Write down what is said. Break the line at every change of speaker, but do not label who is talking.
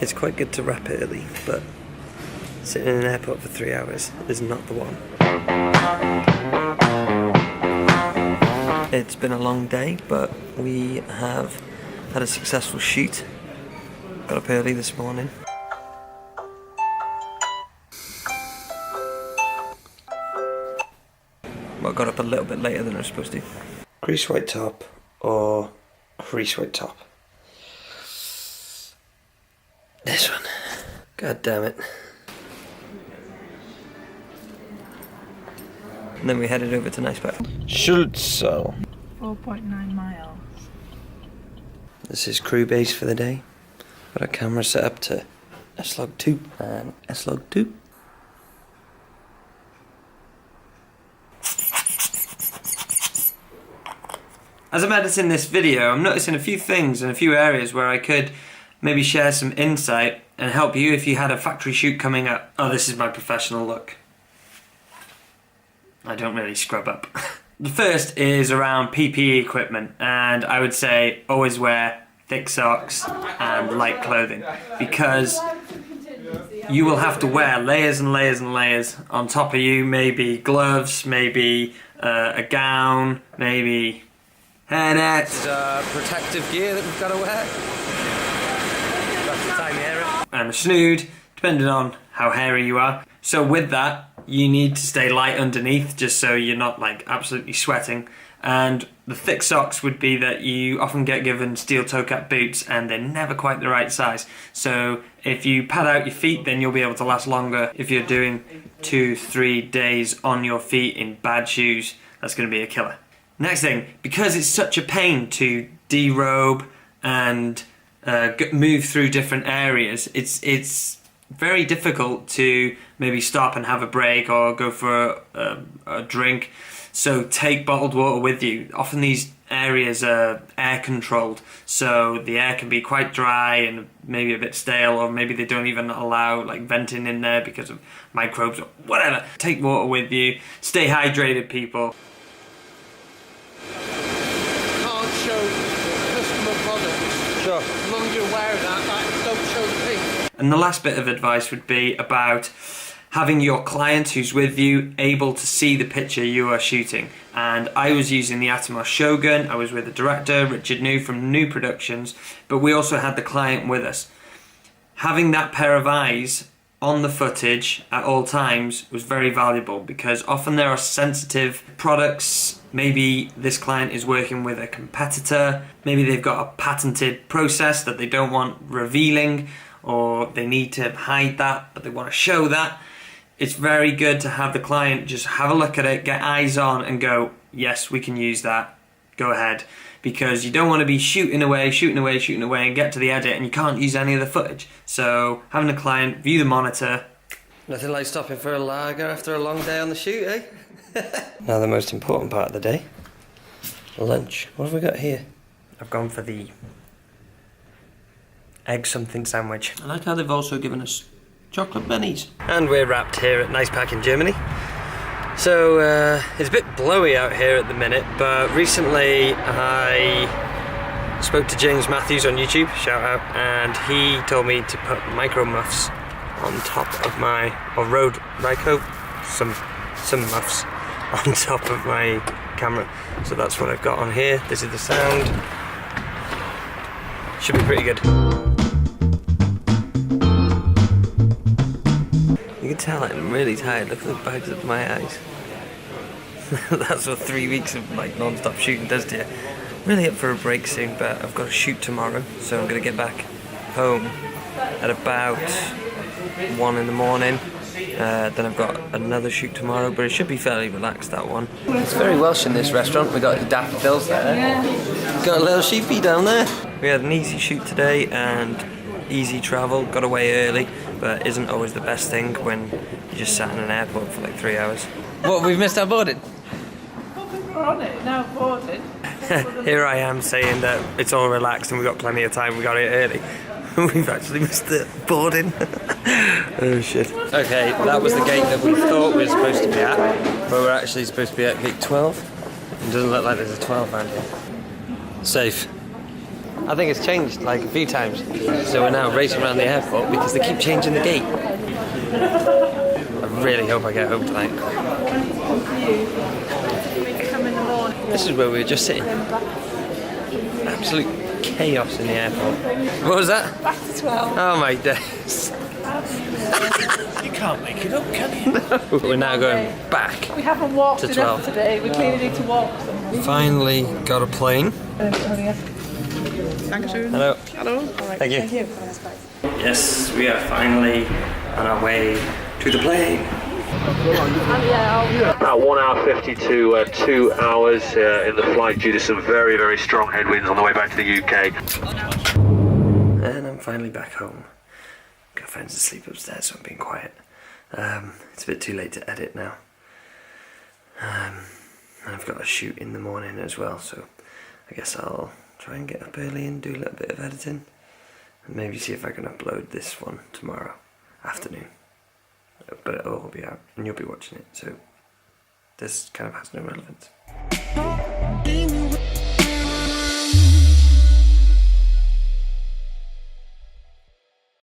It's quite good to wrap early, but sitting in an airport for 3 hours is not the one. It's been a long day, but we have had a successful shoot. Got up early this morning. Well, got up a little bit later than I was supposed to. Crease white top or crease white top? This one. God damn it. And then we headed over to Nice Park. Schultzel.
4.9 miles.
This is crew base for the day. Got our camera set up to S-Log2 and S-Log2. As I'm editing this video, I'm noticing a few things in a few areas where I could maybe share some insight and help you if you had a factory shoot coming up. Oh, this is my professional look. I don't really scrub up. The first is around PPE equipment, and I would say always wear thick socks and light clothing, because you will have to wear layers and layers and layers on top of you. Maybe gloves, maybe a gown, maybe hairnet. Protective gear that we've got to wear. Got to tie my hair up. And a snood, depending on how hairy you are. So with that, you need to stay light underneath, just so you're not like absolutely sweating. And the thick socks would be that you often get given steel toe cap boots and they're never quite the right size. So if you pad out your feet, then you'll be able to last longer. If you're doing 2-3 days on your feet in bad shoes, that's going to be a killer. Next thing, because it's such a pain to derobe and move through different areas, it's very difficult to maybe stop and have a break or go for a drink. So take bottled water with you. Often these areas are air controlled, so the air can be quite dry and maybe a bit stale, or maybe they don't even allow like venting in there because of microbes or whatever. Take water with you. Stay hydrated, people.
Can't show customer products.
Sure.
As long as you're aware of that, don't show the thing.
And the last bit of advice would be about having your client who's with you able to see the picture you are shooting. And I was using the Atomos Shogun. I was with the director, Richard New from New Productions, but we also had the client with us. Having that pair of eyes on the footage at all times was very valuable, because often there are sensitive products. Maybe this client is working with a competitor, maybe they've got a patented process that they don't want revealing, or they need to hide that but they want to show that. It's very good to have the client just have a look at it, get eyes on and go, yes, we can use that, go ahead. Because you don't want to be shooting away and get to the edit and you can't use any of the footage. So having a client view the monitor. Nothing like stopping for a lager after a long day on the shoot, eh? Now the most important part of the day, lunch. What have we got here? I've gone for the egg something sandwich. I like how they've also given us chocolate bennies. And we're wrapped here at Nice Park in Germany. So it's a bit blowy out here at the minute, but recently I spoke to James Matthews on YouTube, shout out, and he told me to put micro muffs on top of my, or road Ryco, some muffs on top of my camera. So that's what I've got on here. This is the sound. Should be pretty good. You can tell I'm really tired. Look at the bags of my eyes. That's what 3 weeks of like non-stop shooting does to you. Really up for a break soon, but I've got to shoot tomorrow, so I'm gonna get back home at about 1 in the morning. Then I've got another shoot tomorrow, but it should be fairly relaxed, that one. It's very Welsh in this restaurant. We got the daffodils there. Yeah. Got a little sheepy down there. We had an easy shoot today and easy travel. Got away early, but isn't always the best thing when you just sat in an airport for like 3 hours. What, we've missed our boarding?
We're on it, now boarded.
Here I am saying that it's all relaxed and we've got plenty of time, we got here early. We've actually missed the boarding. Oh shit. Okay, that was the gate that we thought we were supposed to be at, but we're actually supposed to be at gate 12. It doesn't look like there's a 12 around here. Safe.
I think it's changed like a few times. So we're now racing around the airport because they keep changing the gate. I really hope I get home tonight. This is where we were just sitting. Absolute chaos in the airport. What was that?
Back to 12.
Oh my days.
You can't make it up, can you?
No. We're now going back.
We haven't walked
To
enough
12.
today. We clearly need to walk some.
Finally got a plane. Hello.
Hello.
Thank you.
Yes, we are finally on our way to the plane.
About 1 hour 50 to 2 hours in the flight due to some very, very strong headwinds on the way back to the UK.
And I'm finally back home. Girlfriend's asleep upstairs, so I'm being quiet. It's a bit too late to edit now. I've got a shoot in the morning as well, so I guess I'll try and get up early and do a little bit of editing. And maybe see if I can upload this one tomorrow afternoon. But it'll all be out, and you'll be watching it, so this kind of has no relevance.